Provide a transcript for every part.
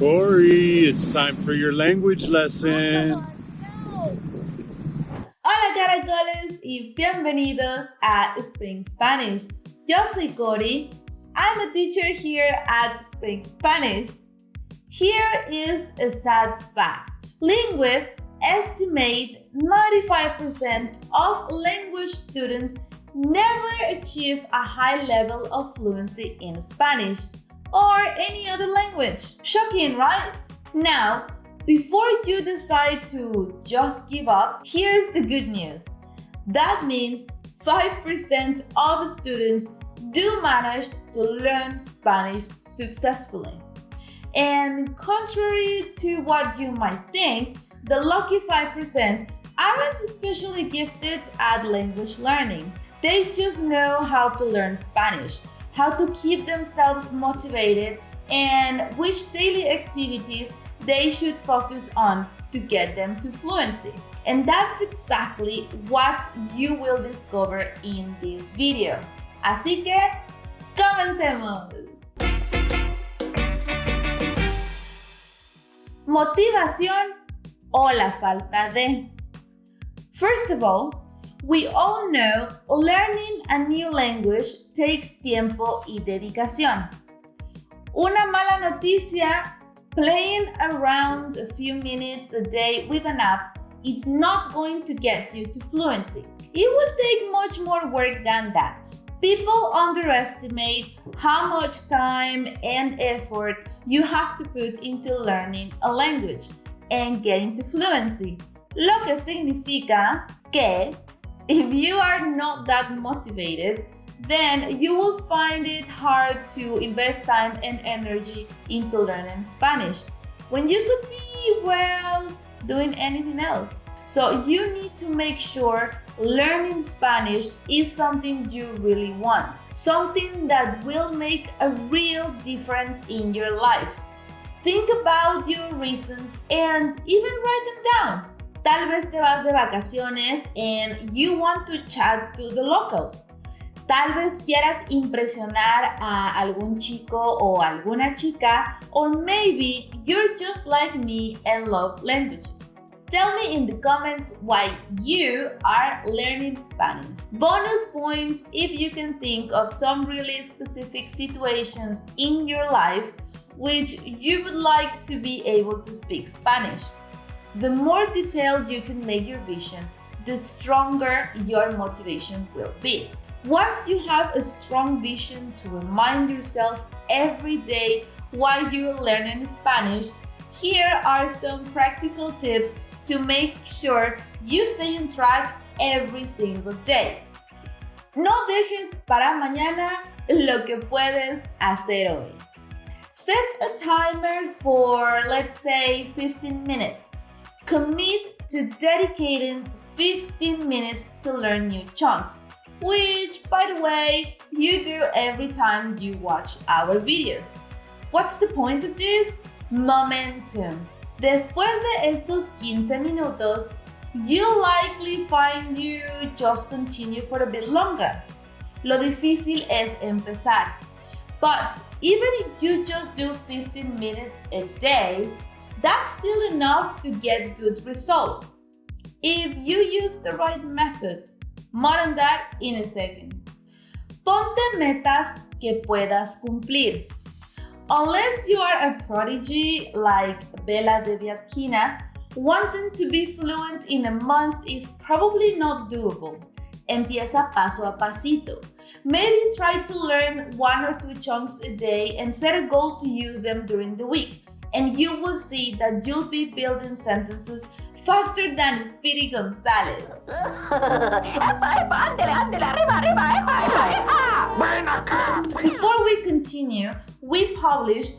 Corey, it's time for your language lesson. Hola caracoles y bienvenidos a Spring Spanish. Yo soy Cory. I'm a teacher here at Spring Spanish. Here is a sad fact. Linguists estimate 95% of language students never achieve a high level of fluency in Spanish or any other language. Shocking, right? Now, before you decide to just give up, here's the good news. That means 5% of students do manage to learn Spanish successfully. And contrary to what you might think, the lucky 5% aren't especially gifted at language learning. They just know how to learn Spanish, how to keep themselves motivated, and which daily activities they should focus on to get them to fluency. And that's exactly what you will discover in this video. Así que, ¡comencemos! Motivación o la falta de. First of all, we all know learning a new language takes tiempo y dedicación. Una mala noticia, playing around a few minutes a day with an app is not going to get you to fluency. It will take much more work than that. People underestimate how much time and effort you have to put into learning a language and getting to fluency. Lo que significa que if you are not that motivated, then you will find it hard to invest time and energy into learning Spanish when you could be, doing anything else. So you need to make sure learning Spanish is something you really want, something that will make a real difference in your life. Think about your reasons and even write them down. Tal vez te vas de vacaciones and you want to chat to the locals. Tal vez quieras impresionar a algún chico o alguna chica, or maybe you're just like me and love languages. Tell me in the comments why you are learning Spanish. Bonus points if you can think of some really specific situations in your life which you would like to be able to speak Spanish. The more detailed you can make your vision, the stronger your motivation will be. Once you have a strong vision to remind yourself every day while you're learning Spanish, here are some practical tips to make sure you stay on track every single day. No dejes para mañana lo que puedes hacer hoy. Set a timer for, let's say, 15 minutes. Commit to dedicating 15 minutes to learn new chunks, which, by the way, you do every time you watch our videos. What's the point of this? Momentum. Después de estos 15 minutos, you'll likely find you just continue for a bit longer. Lo difícil es empezar. But even if you just do 15 minutes a day, that's still enough to get good results. If you use the right method. More on that in a second. Ponte metas que puedas cumplir. Unless you are a prodigy like Bella Deviatkina, wanting to be fluent in a month is probably not doable. Empieza paso a pasito. Maybe try to learn 1 or 2 chunks a day and set a goal to use them during the week. And you will see that you'll be building sentences faster than Speedy Gonzalez. Before we continue, we publish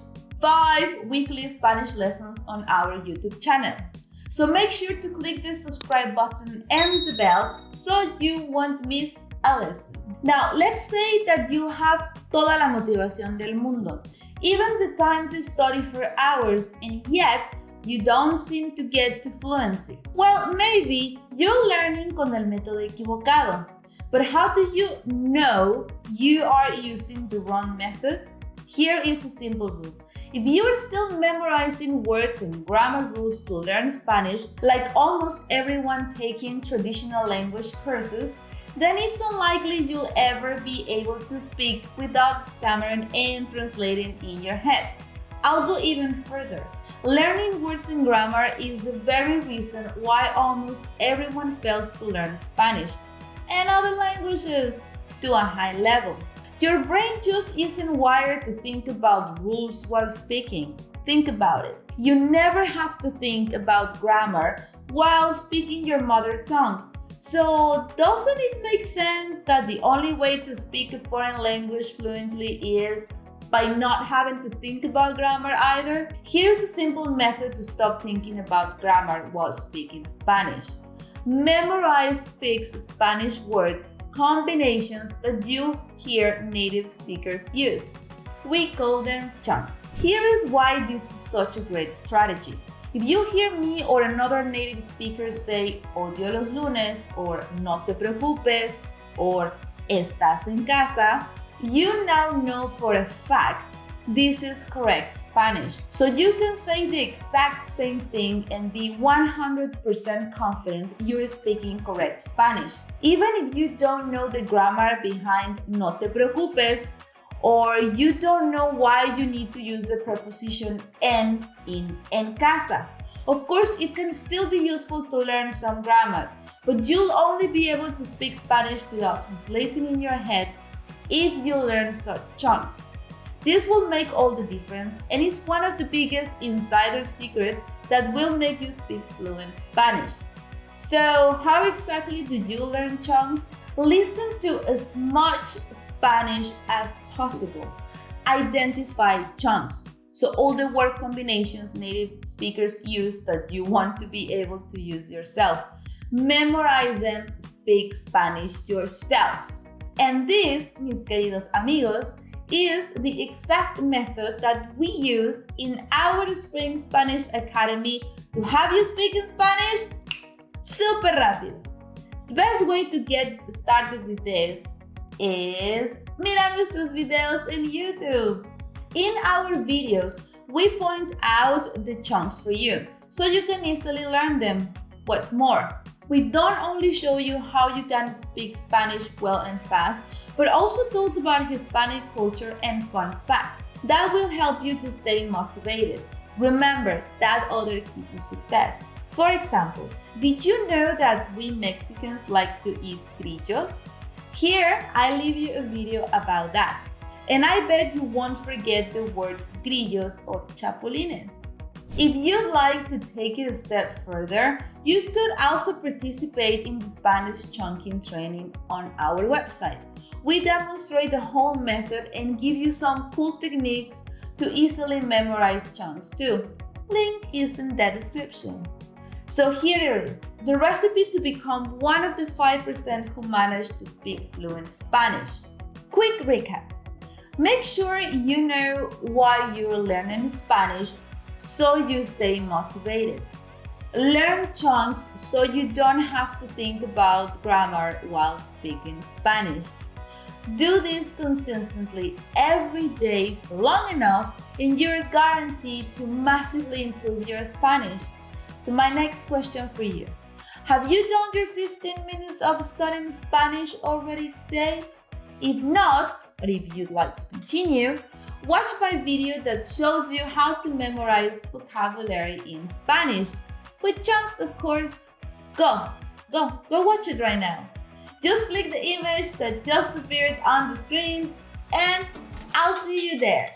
5 weekly Spanish lessons on our YouTube channel. So make sure to click the subscribe button and the bell so you won't miss a lesson. Now, let's say that you have toda la motivación del mundo, even the time to study for hours, and yet you don't seem to get to fluency. Well, maybe you're learning con el método equivocado. But how do you know you are using the wrong method? Here is a simple rule. If you are still memorizing words and grammar rules to learn Spanish, like almost everyone taking traditional language courses, then it's unlikely you'll ever be able to speak without stammering and translating in your head. I'll go even further. Learning words and grammar is the very reason why almost everyone fails to learn Spanish and other languages to a high level. Your brain just isn't wired to think about rules while speaking. Think about it. You never have to think about grammar while speaking your mother tongue. So doesn't it make sense that the only way to speak a foreign language fluently is by not having to think about grammar either? Here's a simple method to stop thinking about grammar while speaking Spanish. Memorize fixed Spanish word combinations that you hear native speakers use. We call them chunks. Here is why this is such a great strategy. If you hear me or another native speaker say odio los lunes or no te preocupes or estás en casa, you now know for a fact this is correct Spanish. So you can say the exact same thing and be 100% confident you're speaking correct Spanish. Even if you don't know the grammar behind no te preocupes, or you don't know why you need to use the preposition en in en casa. Of course, it can still be useful to learn some grammar, but you'll only be able to speak Spanish without translating in your head if you learn such chunks. This will make all the difference, and it's one of the biggest insider secrets that will make you speak fluent Spanish. So, how exactly do you learn chunks? Listen to as much Spanish as possible. Identify chunks, so all the word combinations native speakers use that you want to be able to use yourself. Memorize them, speak Spanish yourself. And this, mis queridos amigos, is the exact method that we use in our Spring Spanish Academy to have you speak in Spanish super rápido. The best way to get started with this is mirar nuestros videos en YouTube. In our videos, we point out the chunks for you so you can easily learn them. What's more, we don't only show you how you can speak Spanish well and fast, but also talk about Hispanic culture and fun facts that will help you to stay motivated. Remember that other key to success. For example, did you know that we Mexicans like to eat grillos? Here, I leave you a video about that. And I bet you won't forget the words grillos or chapulines. If you'd like to take it a step further, you could also participate in the Spanish chunking training on our website. We demonstrate the whole method and give you some cool techniques to easily memorize chunks too. Link is in the description. So here it is, the recipe to become one of the 5% who manage to speak fluent Spanish. Quick recap. Make sure you know why you're learning Spanish so you stay motivated. Learn chunks so you don't have to think about grammar while speaking Spanish. Do this consistently every day for long enough and you're guaranteed to massively improve your Spanish. So my next question for you. Have you done your 15 minutes of studying Spanish already today? If not, or if you'd like to continue, watch my video that shows you how to memorize vocabulary in Spanish. With chunks, of course. Go watch it right now. Just click the image that just appeared on the screen and I'll see you there.